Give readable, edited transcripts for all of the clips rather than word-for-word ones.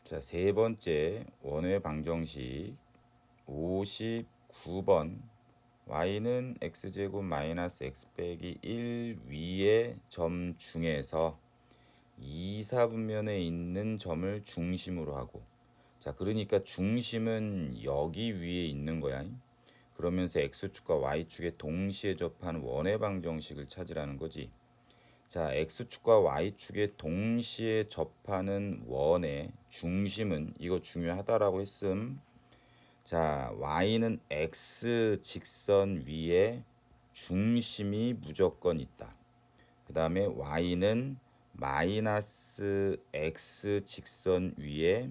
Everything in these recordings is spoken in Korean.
자, 세 번째 원의 방정식 59번 y는 x제곱 마이너스 x 빼기 1 위의 점 중에서 2, 4분면에 있는 점을 중심으로 하고, 자, 그러니까 중심은 여기 위에 있는 거야. 그러면서 x축과 y축에 동시에 접하는 원의 방정식을 찾으라는 거지. 자, x축과 y축에 동시에 접하는 원의 중심은, 이거 중요하다라고 했음. 자, y는 x 직선 위에 중심이 무조건 있다. 그 다음에 y는 마이너스 x 직선 위에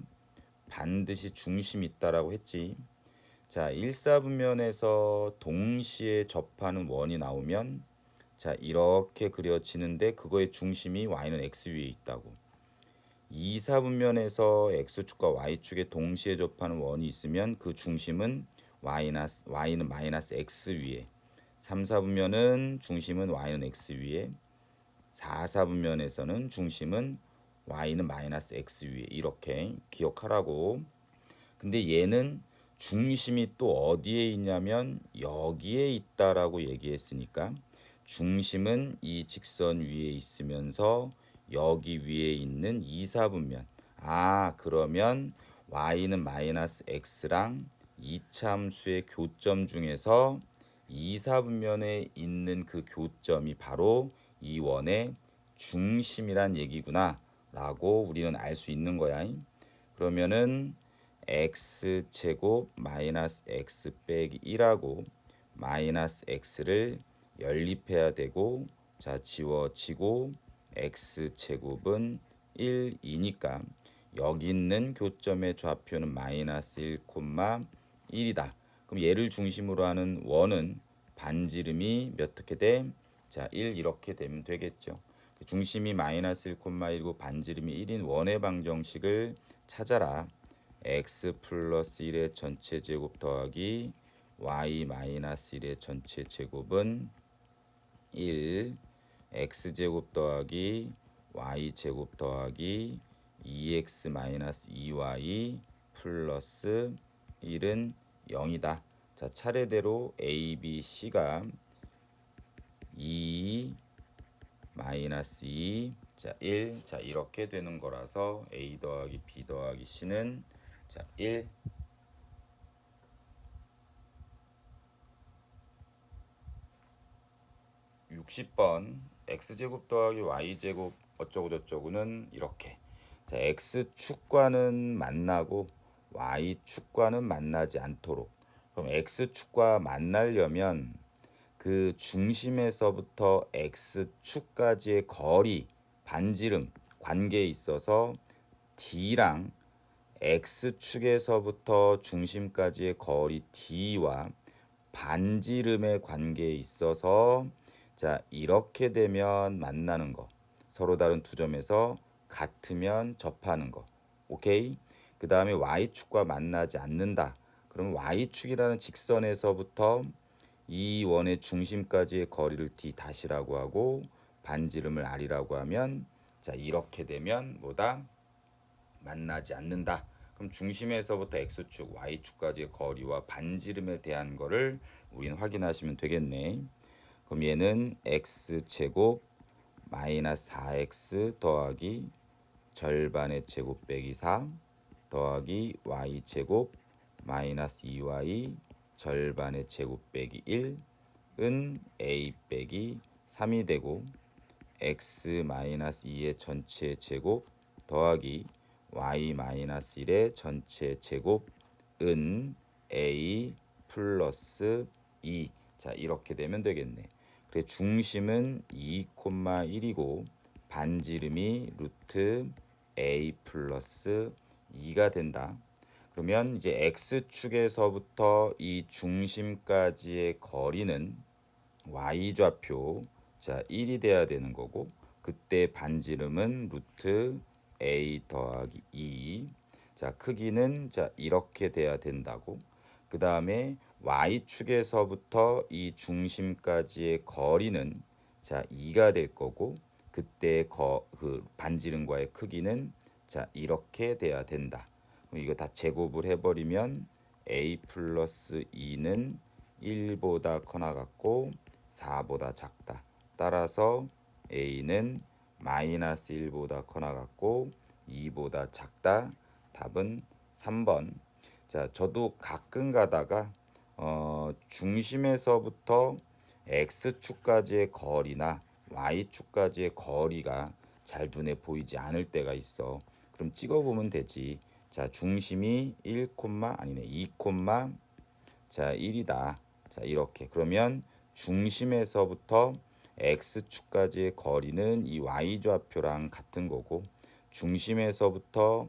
반드시 중심이 있다라고 했지. 자, 1사분면에서 동시에 접하는 원이 나오면, 자, 이렇게 그려지는데 그거의 중심이 y는 x 위에 있다고. 2, 4분면에서 x축과 y축에 동시에 접하는 원이 있으면 그 중심은 y는 마이너스 x 위에, 3, 4분면은 중심은 y는 x 위에, 4, 4분면에서는 중심은 y는 마이너스 x 위에, 이렇게 기억하라고. 근데 얘는 중심이 또 어디에 있냐면 여기에 있다라고 얘기했으니까 중심은 이 직선 위에 있으면서 여기 위에 있는 2, 4분면. 아, 그러면 y는 마이너스 x랑 이차함수의 교점 중에서 2, 4분면에 있는 그 교점이 바로 이 원의 중심이란 얘기구나 라고 우리는 알 수 있는 거야. 그러면은 x제곱 마이너스 x 빼기 1하고 마이너스 x를 연립해야 되고, 자, 지워지고 x제곱은 1이니까 여기 있는 교점의 좌표는 마이너스 1, 1이다. 그럼 얘를 중심으로 하는 원은 반지름이 몇 어떻게 돼? 자, 1 이렇게 되면 되겠죠. 중심이 마이너스 1, 1이고 반지름이 1인 원의 방정식을 찾아라. x 플러스 1의 전체 제곱 더하기 y 마이너스 1의 전체 제곱은 1, x제곱 더하기 y제곱 더하기 2x 마이너스 2y 플러스 1은 0이다. 자, 차례대로 a, b, c가 2 마이너스 2, 자, 1, 자, 이렇게 되는 거라서 a 더하기 b 더하기 c는, 자, 1. 60번 x제곱 더하기 y제곱 어쩌고 저쩌고는 이렇게. 자, x축과는 만나고 y축과는 만나지 않도록. 그럼 x축과 만나려면 그 중심에서부터 x축까지의 거리, 반지름 관계에 있어서 d랑 x축에서부터 중심까지의 거리 d와 반지름의 관계에 있어서, 자, 이렇게 되면 만나는 거. 서로 다른 두 점에서 같으면 접하는 거. 오케이? 그 다음에 y축과 만나지 않는다. 그럼 y축이라는 직선에서부터 이 원의 중심까지의 거리를 d 다시라고 하고 반지름을 r이라고 하면, 자, 이렇게 되면 뭐다? 만나지 않는다. 그럼 중심에서부터 x축, y축까지의 거리와 반지름에 대한 거를 우리는 확인하시면 되겠네. 그럼 얘는 x제곱 마이너스 4x 더하기 절반의 제곱 빼기 4 더하기 y제곱 마이너스 2y 절반의 제곱 빼기 1은 a 빼기 3이 되고, x 마이너스 2의 전체 제곱 더하기 y 마이너스 1의 전체 제곱은 a 플러스 2. 자, 이렇게 되면 되겠네. 그래, 중심은 2,1이고 반지름이 루트 a 플러스 2가 된다. 그러면 이제 x축에서부터 이 중심까지의 거리는 y좌표, 자, 1이 돼야 되는 거고, 그때 반지름은 루트 a 더하기 2. 자, 크기는, 자, 이렇게 돼야 된다고. 그 다음에 y축에서부터 이 중심까지의 거리는, 자, 2가 될 거고, 그때 그 반지름과의 크기는 자 이렇게 돼야 된다. 그럼 이거 다 제곱을 해버리면 a 플러스 2는 1보다 커나 같고 4보다 작다. 따라서 a는 마이너스 1보다 커나 같고 2보다 작다. 답은 3번. 자 저도 가끔 가다가 중심에서부터 x축까지의 거리나 y축까지의 거리가 잘 눈에 보이지 않을 때가 있어. 그럼 찍어보면 되지. 자 중심이 1, 아니네 2, 자 1이다. 자 이렇게 그러면 중심에서부터 x축까지의 거리는 이 y좌표랑 같은 거고 중심에서부터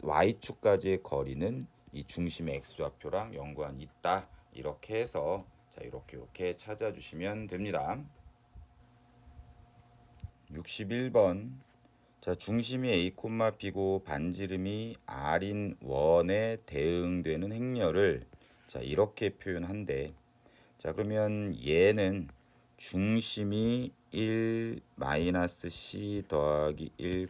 y축까지의 거리는 이 중심의 x좌표랑 연관이 있다. 이렇게 해서 자 이렇게 찾아주시면 됩니다. 61번 자 중심이 A, B고 반지름이 R인 원에 대응되는 행렬을 자 이렇게 표현한대. 자 그러면 얘는 중심이 1 마이너스 C 더하기 1,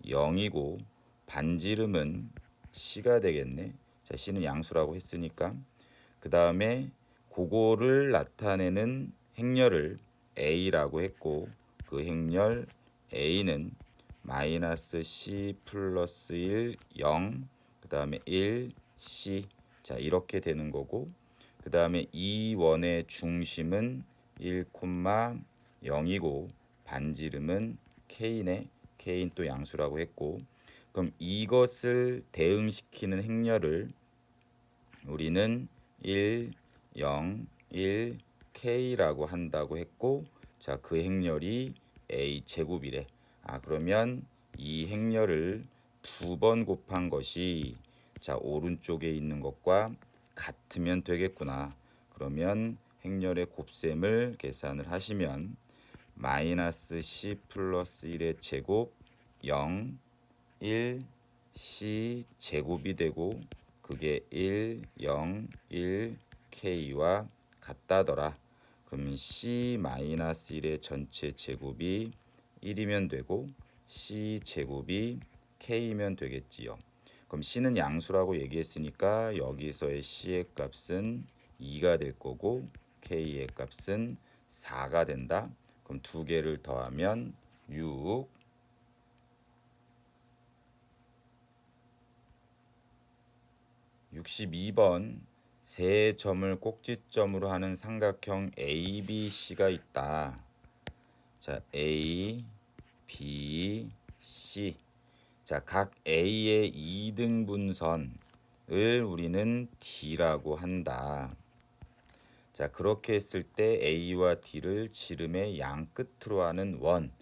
0이고 반지름은 C가 되겠네. 자 C는 양수라고 했으니까 그 다음에 그거를 나타내는 행렬을 A라고 했고 그 행렬 A는 마이너스 C 플러스 1, 0, 그 다음에 1, C 자 이렇게 되는 거고 그 다음에 이 원의 중심은 1, 0이고 반지름은 K네. K는 또 양수라고 했고 그럼 이것을 대응시키는 행렬을 우리는 1, 0, 1, K라고 한다고 했고 자 그 행렬이 A 제곱이래. 그러면 이 행렬을 2번 곱한 것이 자 오른쪽에 있는 것과 같으면 되겠구나. 그러면 행렬의 곱셈을 계산을 하시면 마이너스 C 플러스 1의 제곱 0, 1, C 제곱이 되고 그게 1, 0, 1, K와 같다더라. 그러면 C-1의 전체 제곱이 1이면 되고 C 제곱이 K면 되겠지요. 그럼 C는 양수라고 얘기했으니까 여기서의 C의 값은 2가 될 거고 K의 값은 4가 된다. 그럼 두 개를 더하면 6. 62번 세 점을 꼭지점으로 하는 삼각형 ABC가 있다. 자, A, B, C. 자, 각 A의 2등분선을 우리는 D라고 한다. 자, 그렇게 했을 때 A와 D를 지름의 양 끝으로 하는 원,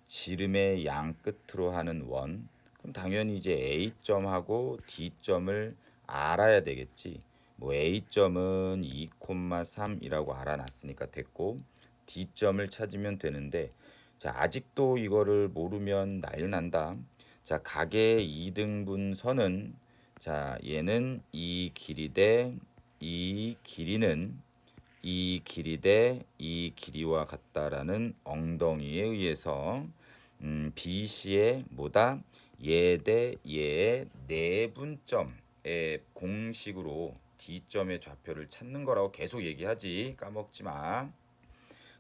지름의 양 끝으로 하는 원. 그럼 당연히 이제 A점하고 D점을 알아야 되겠지. 뭐 A점은 2,3이라고 알아놨으니까 됐고 D점을 찾으면 되는데 자 아직도 이거를 모르면 난리 난다. 자 각의 2등분선은 자 얘는 이 길이 대 이 길이는 이 길이 대 이 길이와 같다라는 엉덩이에 의해서 BC의 뭐다 얘 대 얘의 내분점의 공식으로 D점의 좌표를 찾는 거라고 계속 얘기하지. 까먹지 마.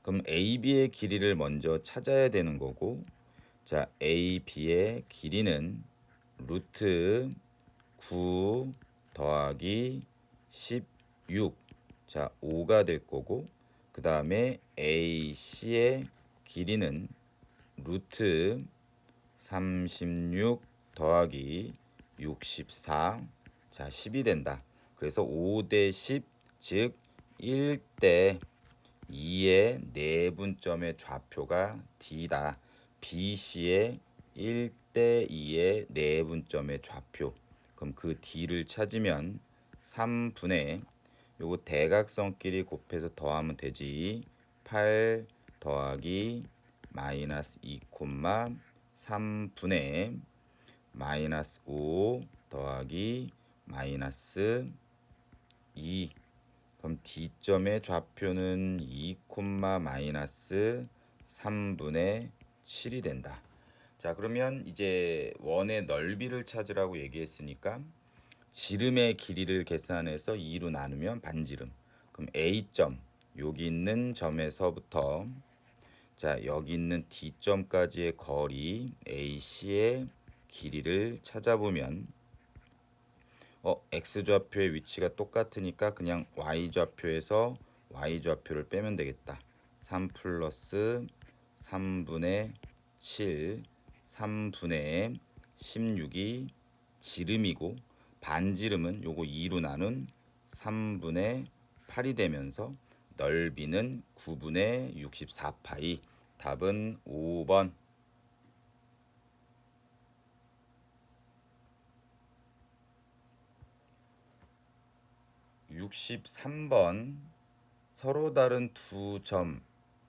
그럼 AB의 길이를 먼저 찾아야 되는 거고 자 AB의 길이는 루트 9 더하기 16 자 5가 될 거고 그 다음에 AC의 길이는 루트 36 더하기 64 자 10이 된다. 그래서 5대 10 즉 1대 2의 내분점의 좌표가 D다. BC의 1대 2의 내분점의 좌표. 그럼 그 D를 찾으면 3분의 요거 대각선끼리 곱해서 더하면 되지. 8 더하기 마이너스 2, 3분의 마이너스 5 더하기 마이너스 2 그럼 D점의 좌표는 2, 마이너스 3분의 7이 된다. 자 자, 그러면 이제 원의 넓이를 찾으라고 얘기했으니까 지름의 길이를 계산해서 2로 나누면 반지름. 그럼 A점, 여기 있는 점에서부터 자, 여기 있는 D점까지의 거리 AC의 길이를 찾아보면 X좌표의 위치가 똑같으니까 그냥 Y좌표에서 Y좌표를 빼면 되겠다. 3 플러스 3분의 7, 3분의 16이 지름이고 반지름은 요거 2로 나눈 3분의 8이 되면서 넓이는 9분의 64파이. 답은 5번. 63번. 서로 다른 두 점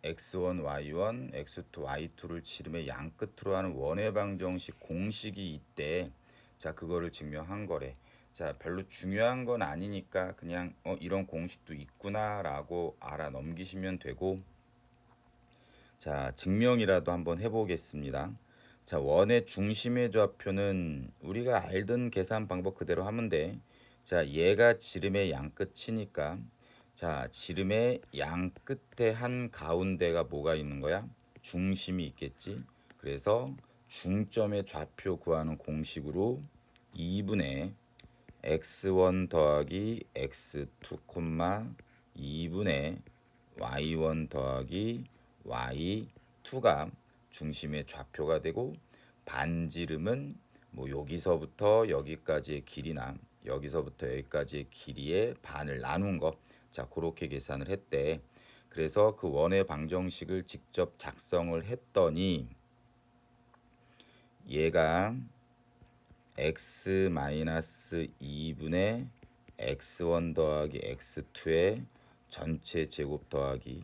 x1, y1, x2, y2를 지름의 양 끝으로 하는 원의 방정식 공식이 있대. 자, 그거를 증명한 거래. 자, 별로 중요한 건 아니니까 그냥 이런 공식도 있구나라고 알아 넘기시면 되고, 자, 증명이라도 한번 해보겠습니다. 자, 원의 중심의 좌표는 우리가 알던 계산 방법 그대로 하면 돼. 자, 얘가 지름의 양 끝이니까 자, 지름의 양 끝에 한 가운데가 뭐가 있는 거야? 중심이 있겠지. 그래서 중점의 좌표 구하는 공식으로 2분의 x1 더하기 x2, 2분의 y1 더하기 y2가 중심의 좌표가 되고 반지름은 뭐 여기서부터 여기까지의 길이나 여기서부터 여기까지의 길이의 반을 나눈 거. 자, 그렇게 계산을 했대. 그래서 그 원의 방정식을 직접 작성을 했더니 얘가 x-2분의 x1 더하기 x2의 전체 제곱 더하기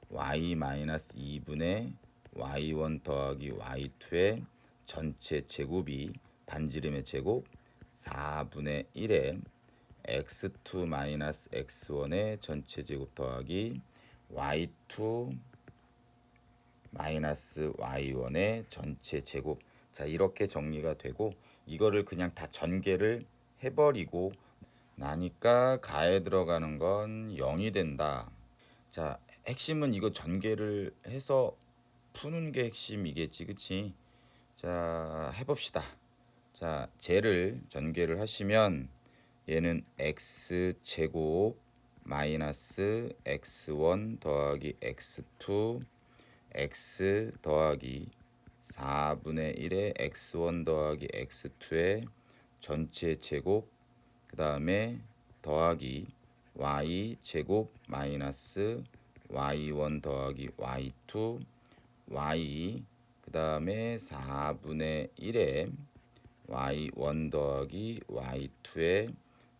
y-2분의 y1 더하기 y2의 전체 제곱이 반지름의 제곱 4분의 1에 x2 x1의 전체 제곱 더하기 y2 y1의 전체 제곱. 자, 이렇게 정리가 되고 이거를 그냥 다 전개를 해버리고 나니까 가에 들어가는 건 0이 된다. 자, 핵심은 이거 전개를 해서 푸는 게 핵심이겠지, 그치? 자, 해봅시다. 자, 쟤를 전개를 하시면 얘는 x제곱 마이너스 x1 더하기 x2 x 더하기 4분의 1의 x1 더하기 x2의 전체 제곱 그 다음에 더하기 y 제곱 마이너스 y1 더하기 y2 y 그 다음에 4분의 1의 y1 더하기 y2의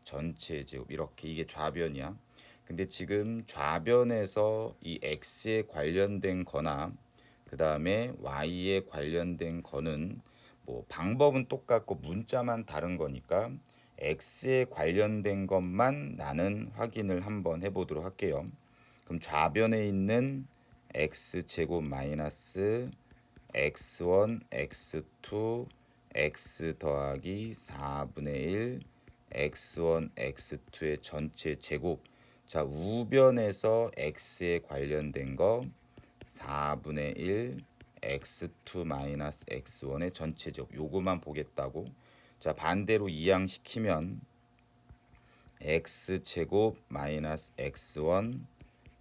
전체 제곱. 이렇게 이게 좌변이야. 근데 지금 좌변에서 이 x에 관련된 거나 그 다음에 y에 관련된 거는 뭐 방법은 똑같고 문자만 다른 거니까 x에 관련된 것만 나는 확인을 한번 해보도록 할게요. 그럼 좌변에 있는 x제곱 마이너스 x1, x2, x 더하기 4분의 1 x1, x2의 전체 제곱. 자, 우변에서 x에 관련된 거 4분의 1 x2 마이너스 x1의 전체 제곱. 요거만 보겠다고. 자, 반대로 이항시키면 x제곱 마이너스 x1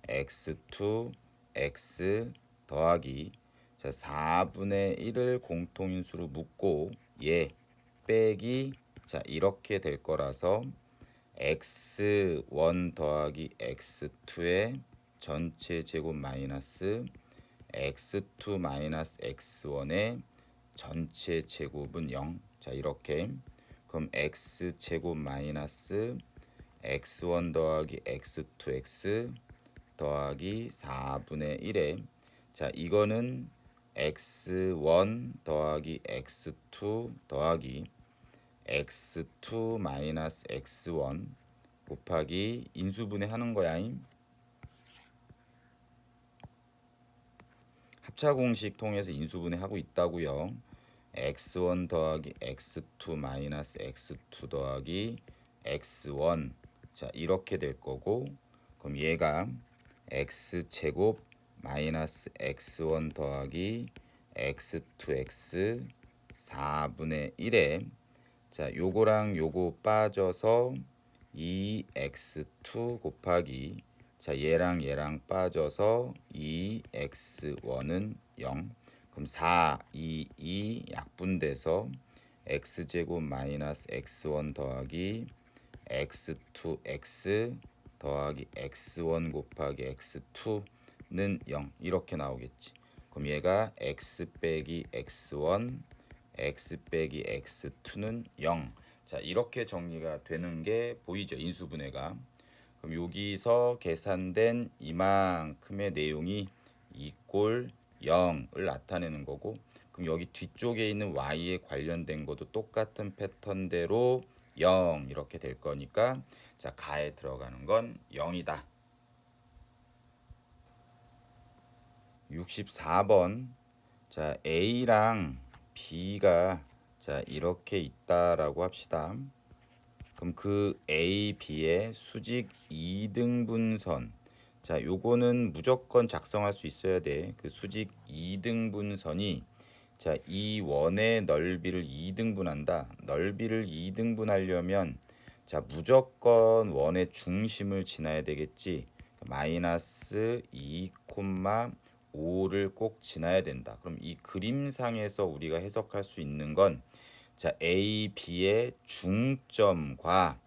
x2 x 더하기 자 4분의 1을 공통인수로 묶고 얘 빼기 자 이렇게 될 거라서 x1 더하기 x2의 전체 제곱 마이너스 x2 마이너스 x1의 전체 제곱은 0. 자 이렇게 그럼 x제곱 마이너스 x1 더하기 x2x 더하기 4분의 1에 자 이거는 x1 더하기 x2 더하기 x2 마이너스 x1 곱하기 인수분해 하는 거야임. 합차 공식 통해서 인수분해 하고 있다고요. x1 더하기 x2 마이너스 x2 더하기 x1. 자, 이렇게 될 거고, 그럼 얘가 x제곱 마이너스 x1 더하기 x2x 4분의 1에 자, 요거랑 요거 빠져서 2x2 곱하기 자, 얘랑 빠져서 2x1은 0. 그럼 4, 2 약분돼서 x제곱 마이너스 x1 더하기 x2x 더하기 x1 곱하기 x2는 0 이렇게 나오겠지. 그럼 얘가 x 빼기 x1 x 빼기 x2는 0. 자, 이렇게 정리가 되는 게 보이죠, 인수분해가. 그럼 여기서 계산된 이만큼의 내용이 이꼴 0을 나타내는 거고, 그럼 여기 뒤쪽에 있는 y에 관련된 것도 똑같은 패턴대로 0 이렇게 될 거니까 자, 가에 들어가는 건 0이다. 64번. 자, A랑 B가 자, 이렇게 있다라고 합시다. 그럼 그 A, B의 수직 2등분선. 자, 요거는 무조건 작성할 수 있어야 돼. 그 수직 2등분선이 자, 이 원의 넓이를 2등분한다. 넓이를 2등분하려면 자, 무조건 원의 중심을 지나야 되겠지. 마이너스 2,5를 꼭 지나야 된다. 그럼 이 그림상에서 우리가 해석할 수 있는 건 자, A, B의 중점과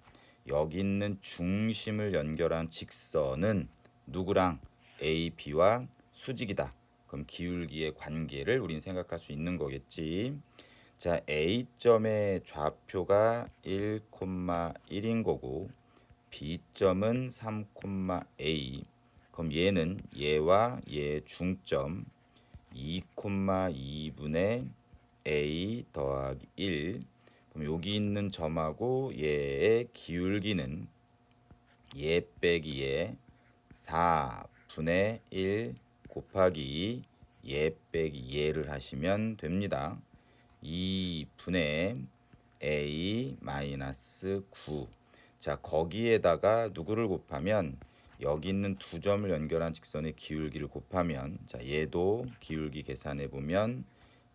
여기 있는 중심을 연결한 직선은 누구랑 A, B와 수직이다. 그럼 기울기의 관계를 우린 생각할 수 있는 거겠지. 자, A점의 좌표가 1,1인 거고 B점은 3,A. 그럼 얘는 얘와 얘 중점 2,2분의 A 더하기 1. 그럼 여기 있는 점하고 얘의 기울기는 얘 빼기 얘 4분의 1 곱하기 얘 빼기 얘를 하시면 됩니다. 2분의 A 마이너스 9. 자, 거기에다가 누구를 곱하면 여기 있는 두 점을 연결한 직선의 기울기를 곱하면 자, 얘도 기울기 계산해 보면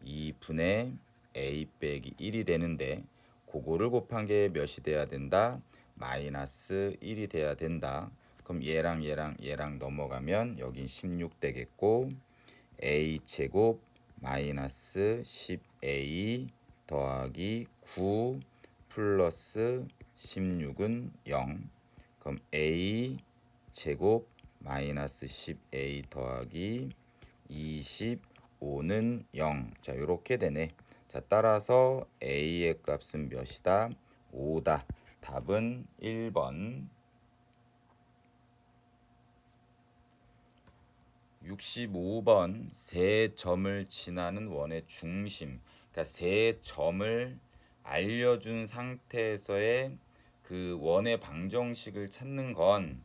2분의 A 빼기 1이 되는데 그거를 곱한 게 몇이 돼야 된다? 마이너스 1이 돼야 된다. 그럼 얘랑 넘어가면 여긴 16 되겠고 A 제곱 마이너스 10A 더하기 9 플러스 16은 0. 그럼 A 제곱 마이너스 10A 더하기 25는 0. 자, 이렇게 되네. 자, 따라서 A의 값은 몇이다? 5다. 답은 1번. 65번. 세 점을 지나는 원의 중심. 그러니까 세 점을 알려준 상태에서의 그 원의 방정식을 찾는 건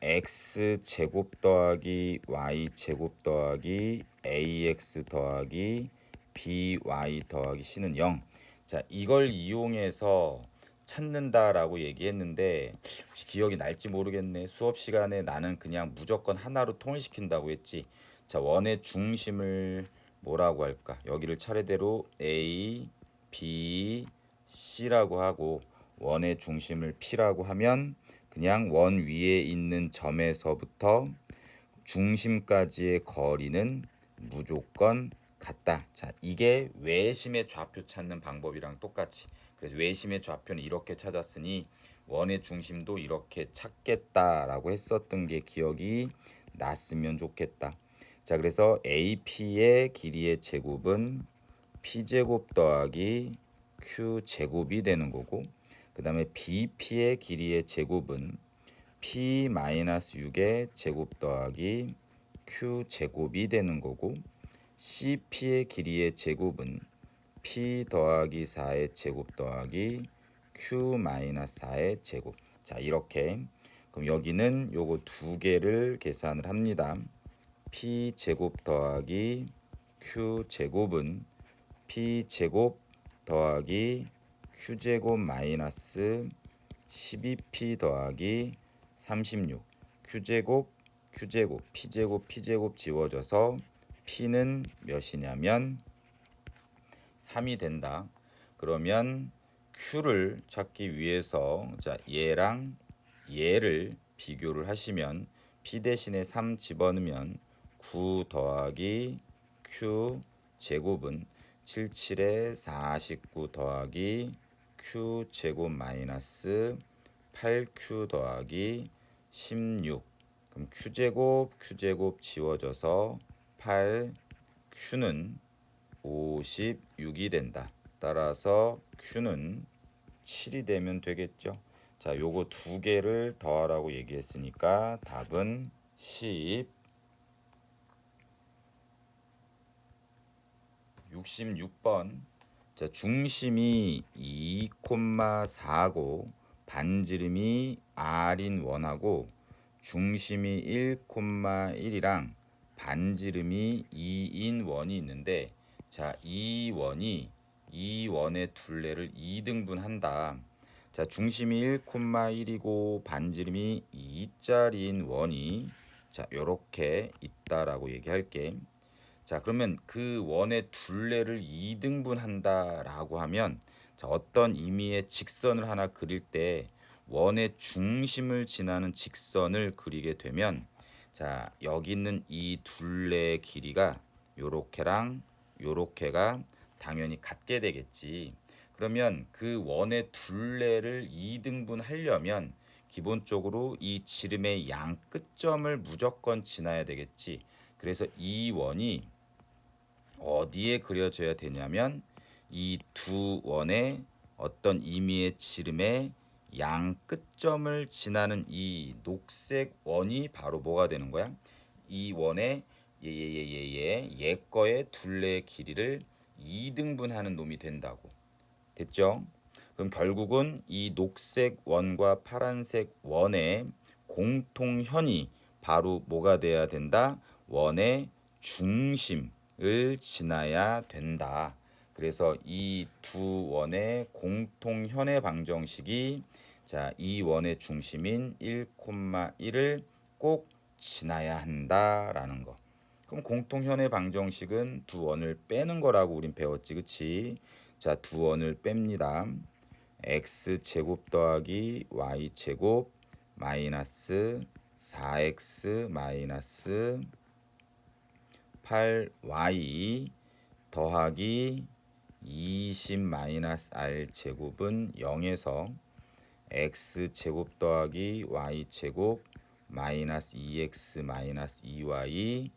x 제곱 더하기 y 제곱 더하기 ax 더하기 by 더하기 c는 0. 자, 이걸 이용해서 찾는다라고 얘기했는데 혹시 기억이 날지 모르겠네. 수업 시간에 나는 그냥 무조건 하나로 통일시킨다고 했지. 자, 원의 중심을 뭐라고 할까? 여기를 차례대로 A, B, C라고 하고 원의 중심을 P라고 하면 그냥 원 위에 있는 점에서부터 중심까지의 거리는 무조건 같다. 자, 이게 외심의 좌표 찾는 방법이랑 똑같이. 그래서 외심의 좌표는 이렇게 찾았으니 원의 중심도 이렇게 찾겠다라고 했었던 게 기억이 났으면 좋겠다. 자, 그래서 AP의 길이의 제곱은 P제곱 더하기 Q제곱이 되는 거고, 그 다음에 BP의 길이의 제곱은 P-6의 제곱 더하기 Q제곱이 되는 거고, CP의 길이의 제곱은 P 더하기 4의 제곱 더하기 Q-4의 제곱. 자, 이렇게. 그럼 여기는 요거 두 개를 계산을 합니다. P 제곱 더하기 Q 제곱은 P제곱 더하기 Q제곱 마이너스 12P 더하기 36 Q제곱 Q제곱 P제곱 P제곱 지워져서 P는 몇이냐면 3이 된다. 그러면 Q를 찾기 위해서 자 얘랑 얘를 비교를 하시면 P 대신에 3 집어넣으면 9 더하기 Q 제곱은 77에 49 더하기 Q 제곱 마이너스 8Q 더하기 16. 그럼 Q제곱 지워져서 8Q는 56이 된다. 따라서 Q는 7이 되면 되겠죠. 자, 요거 두 개를 더하라고 얘기했으니까 답은 10. 66번. 자, 중심이 2,4고 반지름이 R인 원하고 중심이 1,1이랑 반지름이 2인 원이 있는데 자, 이 원의 둘레를 2등분한다. 자, 중심이 1,1이고 반지름이 2짜리인 원이 자, 요렇게 있다라고 얘기할게. 자, 그러면 그 원의 둘레를 2등분한다라고 하면 자, 어떤 의미의 직선을 하나 그릴 때 원의 중심을 지나는 직선을 그리게 되면 자, 여기 있는 이 둘레의 길이가 요렇게랑 요렇게가 당연히 같게 되겠지. 그러면 그 원의 둘레를 2등분 하려면 기본적으로 이 지름의 양 끝점을 무조건 지나야 되겠지. 그래서 이 원이 어디에 그려져야 되냐면 이 두 원의 어떤 의미의 지름의 양 끝점을 지나는 이 녹색 원이 바로 뭐가 되는 거야? 이 원의 얘 거의 둘레의 길이를 2등분하는 놈이 된다고. 됐죠? 그럼 결국은 이 녹색 원과 파란색 원의 공통현이 바로 뭐가 돼야 된다? 원의 중심을 지나야 된다. 그래서 이 두 원의 공통현의 방정식이 자, 이 원의 중심인 1,1을 꼭 지나야 한다라는 거. 그럼 공통현의 방정식은 두 원을 빼는 거라고 우린 배웠지, 그치? 자, 두 원을 뺍니다. x제곱 더하기 y제곱 마이너스 4x 마이너스 8y 더하기 20 마이너스 r제곱은 0에서 x제곱 더하기 y제곱 마이너스 2x 마이너스 2y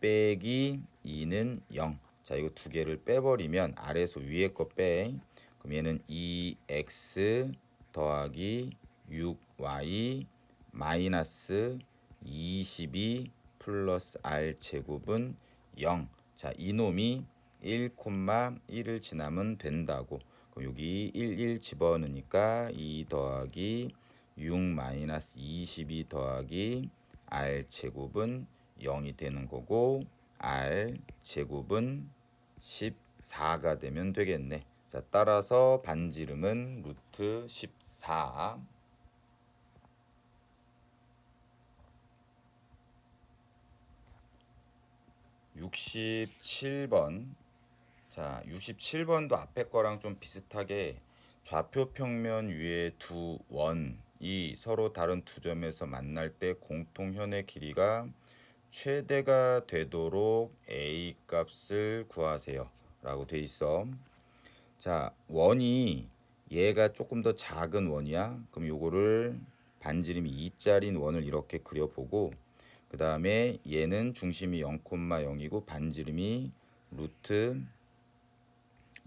빼기 2는 0. 자, 이거 두 개를 빼버리면 아래에서 위에 거 빼. 그럼 얘는 2x 더하기 6y 마이너스 22 플러스 r 제곱은 0. 자, 이놈이 1,1을 지나면 된다고. 그럼 여기 1 집어넣으니까 2 더하기 6 마이너스 22 더하기 r 제곱은 0이 되는 거고 r 제곱은 14가 되면 되겠네. 자, 따라서 반지름은 루트 14. 67번. 자, 67번도 앞에 거랑 좀 비슷하게 좌표 평면 위에 두 원이 서로 다른 두 점에서 만날 때 공통현의 길이가 최대가 되도록 A 값을 구하세요 라고 돼 있어. 자, 원이 얘가 조금 더 작은 원이야. 그럼 요거를 반지름이 2짜리인 원을 이렇게 그려보고 그 다음에 얘는 중심이 0,0이고 반지름이 루트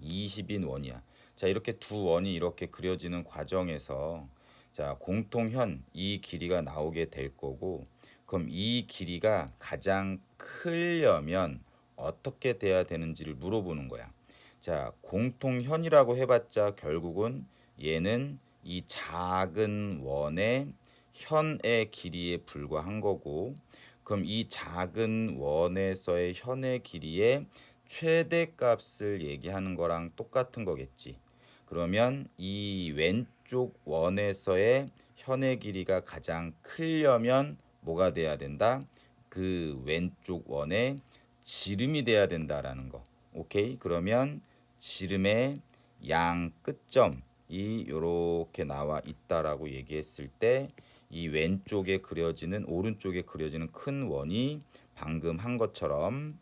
20인 원이야. 자, 이렇게 두 원이 이렇게 그려지는 과정에서 자, 공통현 이 길이가 나오게 될 거고 그럼 이 길이가 가장 크려면 어떻게 돼야 되는지를 물어보는 거야. 자, 공통현이라고 해봤자 결국은 얘는 이 작은 원의 현의 길이에 불과한 거고 그럼 이 작은 원에서의 현의 길이의 최대값을 얘기하는 거랑 똑같은 거겠지. 그러면 이 왼쪽 원에서의 현의 길이가 가장 크려면 뭐가 돼야 된다? 그 왼쪽 원에 지름이 돼야 된다라는 거. 오케이? 그러면 지름의 양 끝점이 요렇게 나와 있다라고 얘기했을 때 이 왼쪽에 그려지는 오른쪽에 그려지는 큰 원이 방금 한 것처럼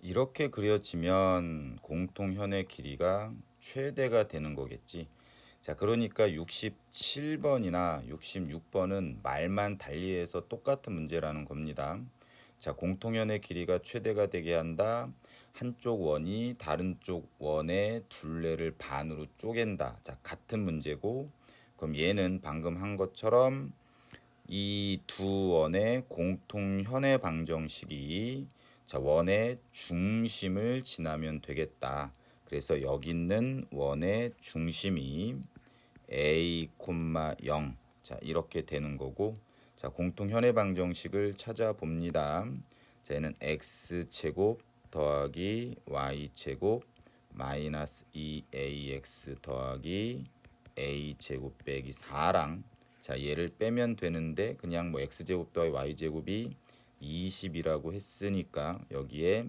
이렇게 그려지면 공통현의 길이가 최대가 되는 거겠지. 자, 그러니까 67번이나 66번은 말만 달리해서 똑같은 문제라는 겁니다. 자, 공통현의 길이가 최대가 되게 한다. 한쪽 원이 다른 쪽 원의 둘레를 반으로 쪼갠다. 자, 같은 문제고, 그럼 얘는 방금 한 것처럼 이 두 원의 공통현의 방정식이 자, 원의 중심을 지나면 되겠다. 그래서 여기 있는 원의 중심이 a, 0. 자, 이렇게 되는 거고. 자, 공통현의 방정식을 찾아봅니다. 자, 얘는 x제곱 더하기 y제곱 마이너스 2ax 더하기 a제곱 빼기 4랑 자, 얘를 빼면 되는데 그냥 뭐 x제곱 더하기 y제곱이 20이라고 했으니까 여기에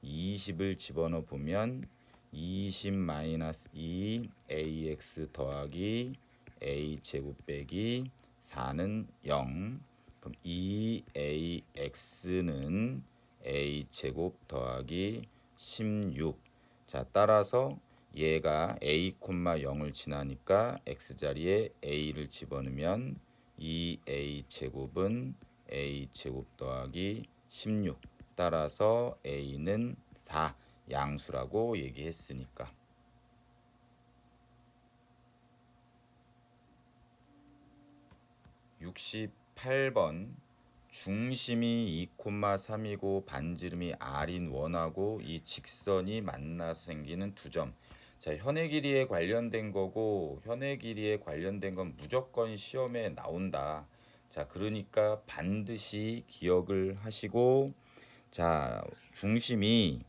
20을 집어넣어 보면 20 마이너스 2 ax 더하기 a제곱 빼기 4는 0. 그럼 2ax는 a제곱 더하기 16. 자, 따라서 얘가 a, 0을 지나니까 x자리에 a를 집어넣으면 2a 제곱은 a 제곱 더하기 16. 따라서 a는 4 양수라고 얘기했으니까. 68번 중심이 2,3이고 반지름이 r인 원하고 이 직선이 만나서 생기는 두 점. 자, 현의 길이에 관련된 거고 현의 길이에 관련된 건 무조건 시험에 나온다. 자, 그러니까 반드시 기억을 하시고 자, 중심이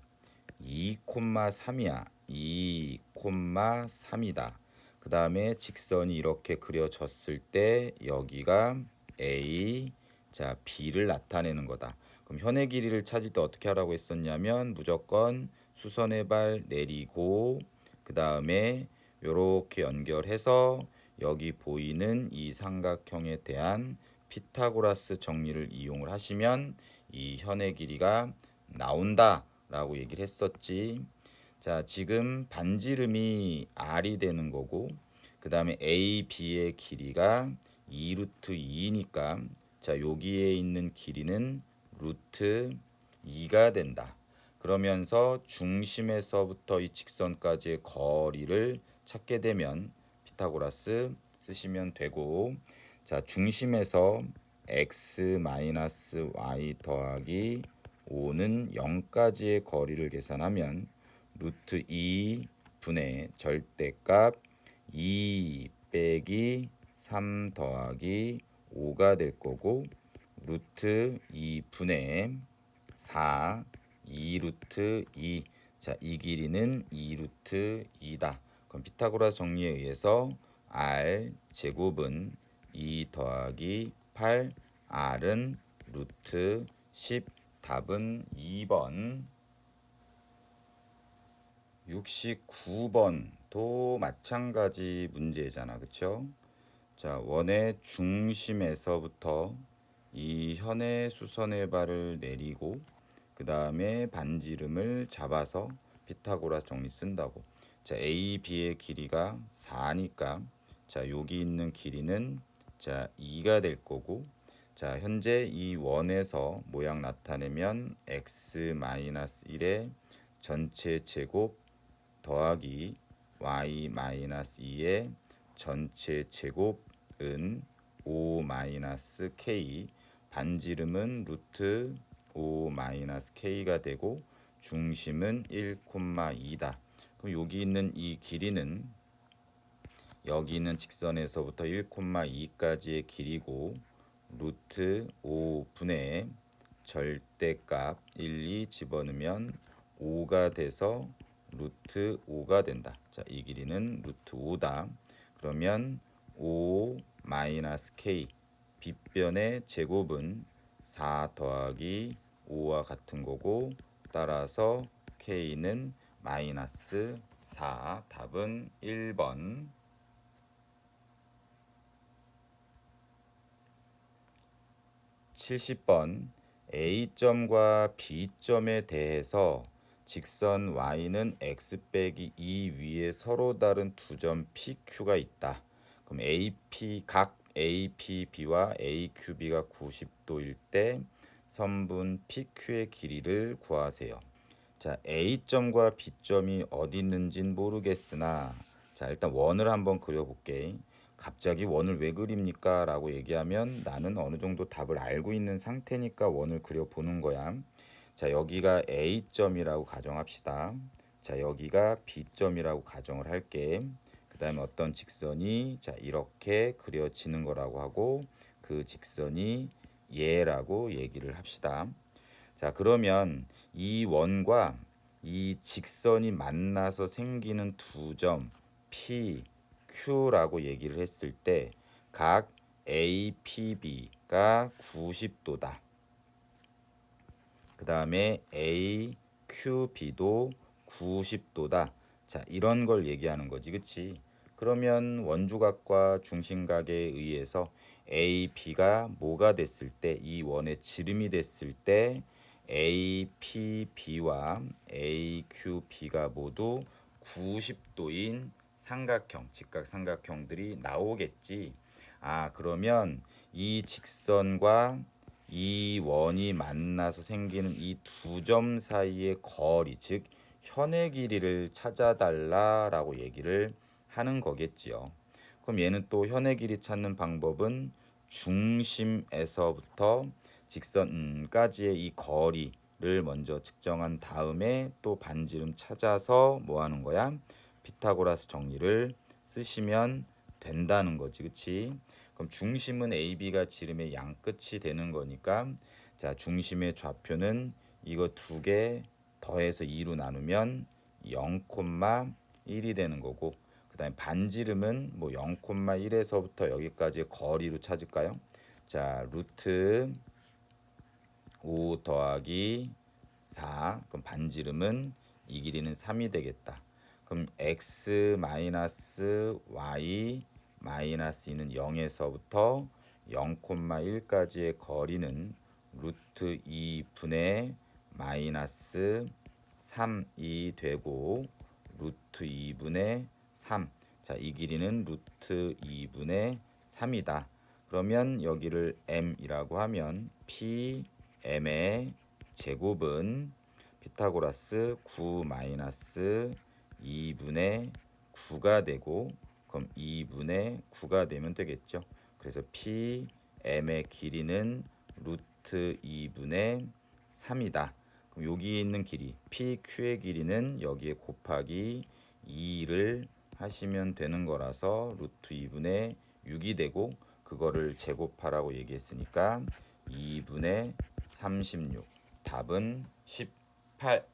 2,3이야. 2,3이다. 그 다음에 직선이 이렇게 그려졌을 때 여기가 A, 자 B를 나타내는 거다. 그럼 현의 길이를 찾을 때 어떻게 하라고 했었냐면 무조건 수선의 발 내리고 그 다음에 요렇게 연결해서 여기 보이는 이 삼각형에 대한 피타고라스 정리를 이용을 하시면 이 현의 길이가 나온다 라고 얘기를 했었지. 자, 지금 반지름이 r이 되는 거고 그 다음에 a, b의 길이가 2루트 2니까 자, 여기에 있는 길이는 루트 2가 된다. 그러면서 중심에서부터 이 직선까지의 거리를 찾게 되면 피타고라스 쓰시면 되고 자, 중심에서 x-y 더하기 5는 0까지의 거리를 계산하면 루트 2 분의 절대값 2 빼기 3 더하기 5가 될 거고 루트 2 분의 4 2 루트 2. 자, 이 길이는 2 루트 2다. 그럼 피타고라스 정리에 의해서 r 제곱은 2 더하기 8 r은 루트 10. 답은 2번. 69번도 마찬가지 문제잖아. 그쵸? 자, 원의 중심에서부터 이 현의 수선의 발을 내리고 그 다음에 반지름을 잡아서 피타고라스 정리 쓴다고. 자, A, B의 길이가 4니까 자, 여기 있는 길이는 자, 2가 될 거고 자, 현재 이 원에서 모양 나타내면 x-1의 전체 제곱 더하기 y-2의 전체 제곱은 5-k 반지름은 루트 5-k가 되고 중심은 1,2다. 그럼 여기 있는 이 길이는 여기 있는 직선에서부터 1,2까지의 길이고 루트 5분의 절대값 1, 2 집어넣으면 5가 돼서 루트 5가 된다. 자, 이 길이는 루트 5다. 그러면 5 마이너스 k 빗변의 제곱은 4 더하기 5와 같은 거고, 따라서 k는 마이너스 4. 답은 1번. 70번 A점과 B점에 대해서 직선 y는 x 빼기 2 위에 서로 다른 두 점 PQ가 있다. 그럼 각 APB와 AQB가 90도일 때 선분 PQ의 길이를 구하세요. 자, A점과 B점이 어디 있는진 모르겠으나, 자, 일단 원을 한번 그려볼게. 갑자기 원을 왜 그립니까? 라고 얘기하면 나는 어느 정도 답을 알고 있는 상태니까 원을 그려보는 거야. 자, 여기가 A점이라고 가정합시다. 자, 여기가 B점이라고 가정을 할게. 그 다음에 어떤 직선이 자 이렇게 그려지는 거라고 하고, 그 직선이 얘라고 얘기를 합시다. 자, 그러면 이 원과 이 직선이 만나서 생기는 두 점 P, Q라고 얘기를 했을 때 각 APB가 90도다. 그 다음에 AQB도 90도다. 자, 이런 걸 얘기하는 거지, 그치? 그러면 원주각과 중심각에 의해서 AB가 뭐가 됐을 때, 이 원의 지름이 됐을 때 APB와 AQB가 모두 90도인 삼각형, 직각삼각형들이 나오겠지. 아, 그러면 이 직선과 이 원이 만나서 생기는 이 두 점 사이의 거리, 즉 현의 길이를 찾아달라라고 얘기를 하는 거겠지요. 그럼 얘는 또 현의 길이 찾는 방법은 중심에서부터 직선까지의 이 거리를 먼저 측정한 다음에 또 반지름 찾아서 뭐 하는 거야? 피타고라스 정리를 쓰시면 된다는 거지, 그치? 그럼 중심은 AB가 지름의 양 끝이 되는 거니까, 자, 중심의 좌표는 이거 두 개 더해서 2로 나누면 0,1이 되는 거고, 그 다음에 반지름은 뭐 0,1에서부터 여기까지의 거리로 찾을까요? 자, 루트 5 더하기 4. 그럼 반지름은 이 길이는 3이 되겠다. 그럼 x 마이너스 y 마이너스 2는 0에서부터 0,1까지의 거리는 루트 2분의 마이너스 3이 되고, 루트 2분의 3. 자, 이 길이는 루트 2분의 3이다. 그러면 여기를 m이라고 하면 pm의 제곱은 피타고라스 9 마이너스 2분의 9가 되고, 그럼 2분의 9가 되면 되겠죠. 그래서 pm의 길이는 루트 2분의 3이다. 그럼 여기 있는 길이 PQ의 길이는 여기에 곱하기 2를 하시면 되는 거라서 루트 2분의 6이 되고, 그거를 제곱하라고 얘기했으니까 2분의 36. 답은 18.